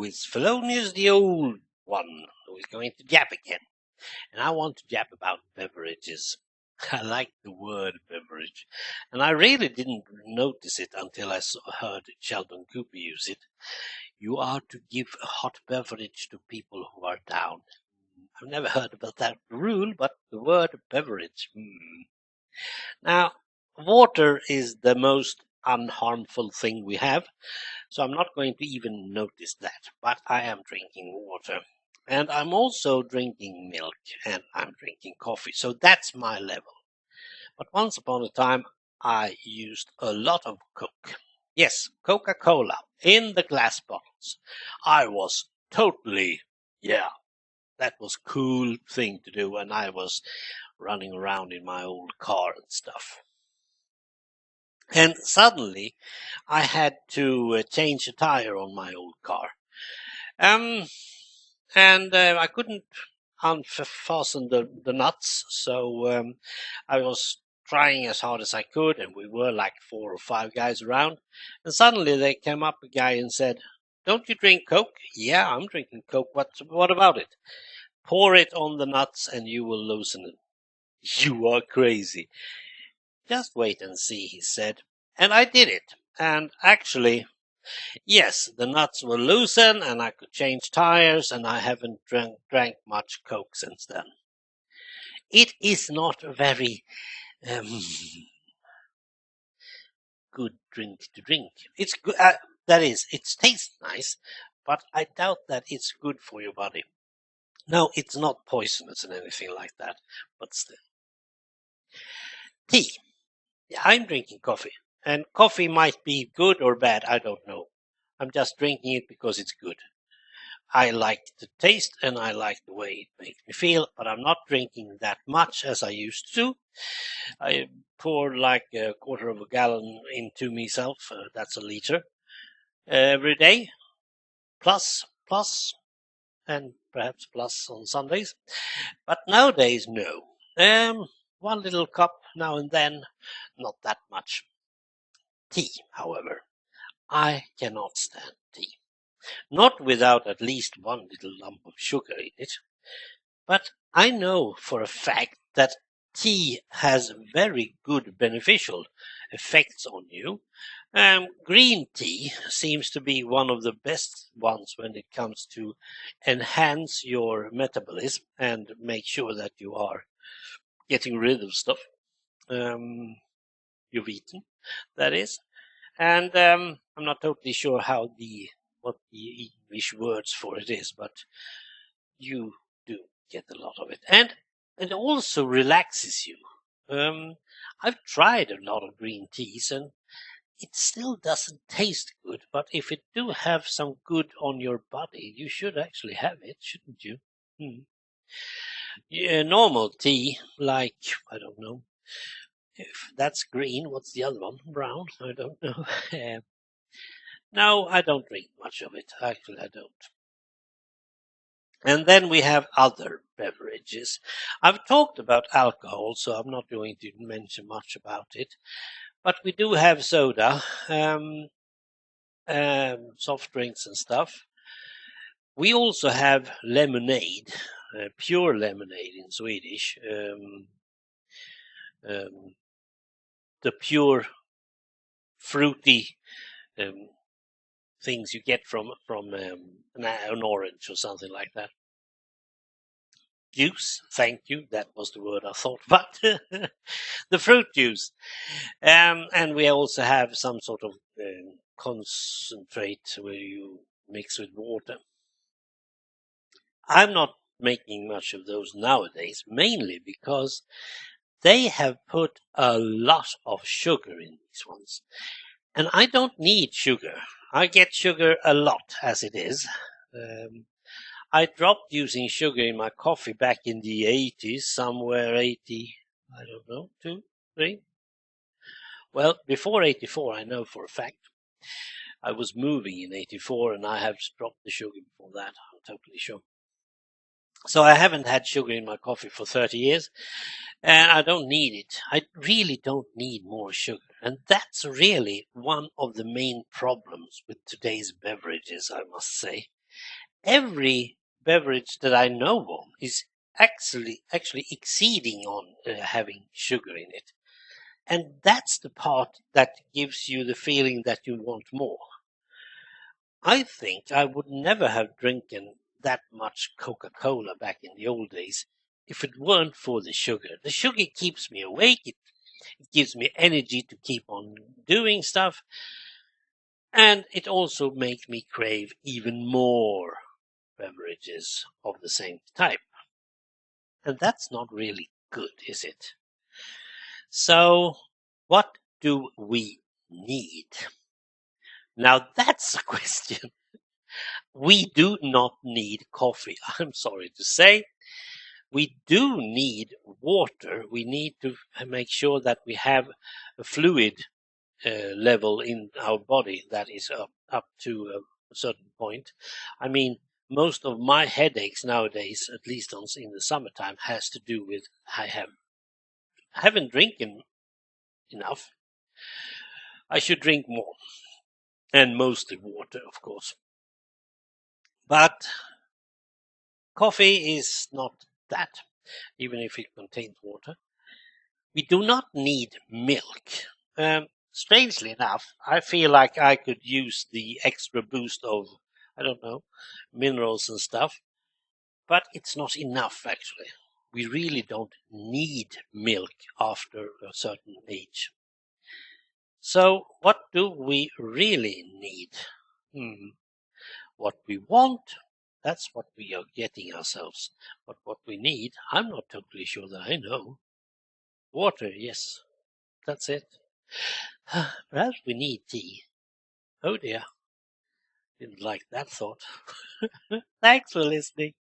is Fellonius the Old One, who is going to jab again. And I want to jab about beverages. I like the word beverage. And I really didn't notice it until I heard Sheldon Cooper use it. You are to give a hot beverage to people who are down. I've never heard about that rule, but the word beverage. Now, water is the most unharmful thing we have, so I'm not going to even notice that, but I am drinking water. And I'm also drinking milk, and I'm drinking coffee, so that's my level. But once upon a time, I used a lot of Coke. Yes, Coca-Cola in the glass bottles. I was totally, that was cool thing to do, and I was running around in my old car and stuff. And suddenly, I had to change a tire on my old car. And I couldn't unfasten the nuts, so I was trying as hard as I could, and we were like 4 or 5 guys around. And suddenly there came up a guy and said, "Don't you drink Coke?" "Yeah, I'm drinking Coke. What about it?" "Pour it on the nuts and you will loosen it." "You are crazy." "Just wait and see," he said. And I did it. And actually, yes, the nuts were loosened and I could change tires, and I haven't drank much Coke since then. It is not a very good drink to drink. It's good. That is, it tastes nice, but I doubt that it's good for your body. No, it's not poisonous and anything like that, but still. Tea. Yeah, I'm drinking coffee, and coffee might be good or bad. I don't know. I'm just drinking it because it's good. I like the taste and I like the way it makes me feel, but I'm not drinking that much as I used to. I pour like a quarter of a gallon into myself. That's a liter every day, plus, and perhaps plus on Sundays. But nowadays, no. One little cup now and then, not that much. Tea, however, I cannot stand tea. Not without at least one little lump of sugar in it. But I know for a fact that tea has very good beneficial effects on you. Green tea seems to be one of the best ones when it comes to enhance your metabolism and make sure that you are getting rid of stuff you've eaten, that is. And I'm not totally sure what the English words for it is, but you do get a lot of it. And it also relaxes you. I've tried a lot of green teas and it still doesn't taste good, but if it do have some good on your body, you should actually have it, shouldn't you? Yeah, normal tea, like, I don't know, if that's green, what's the other one? Brown? I don't know. No, I don't drink much of it. Actually, I don't. And then we have other beverages. I've talked about alcohol, so I'm not going to mention much about it. But we do have soda, soft drinks and stuff. We also have lemonade, pure lemonade in Swedish. The pure fruity things you get from an orange or something like that. Juice, thank you. That was the word I thought about. The fruit juice. And we also have some sort of concentrate where you mix with water. I'm not making much of those nowadays, mainly because they have put a lot of sugar in these ones. And I don't need sugar. I get sugar a lot as it is. I dropped using sugar in my coffee back in the 80s, somewhere 80, I don't know, 2, 3. Well, before 84, I know for a fact. I was moving in 84 and I have dropped the sugar before that, I'm totally sure. So I haven't had sugar in my coffee for 30 years. And I don't need it. I really don't need more sugar. And that's really one of the main problems with today's beverages, I must say. every beverage that I know of is actually exceeding on having sugar in it. And that's the part that gives you the feeling that you want more. I think I would never have drinking that much Coca-Cola back in the old days if it weren't for the sugar. The sugar keeps me awake. It gives me energy to keep on doing stuff. And it also makes me crave even more beverages of the same type. And that's not really good, is it? So, what do we need? Now, that's a question. We do not need coffee, I'm sorry to say. We do need water. We need to make sure that we have a fluid level in our body that is up to a certain point. I mean, most of my headaches nowadays, at least in the summertime, has to do with I haven't drinking enough. I should drink more, and mostly water, of course. But coffee is not that, even if it contains water. We do not need milk. Strangely enough, I feel like I could use the extra boost of, I don't know, minerals and stuff, but it's not enough actually. We really don't need milk after a certain age. So, what do we really need? What we want, that's what we are getting ourselves. But what we need, I'm not totally sure that I know. Water, yes, that's it. Perhaps we need tea. Oh dear, didn't like that thought. Thanks for listening.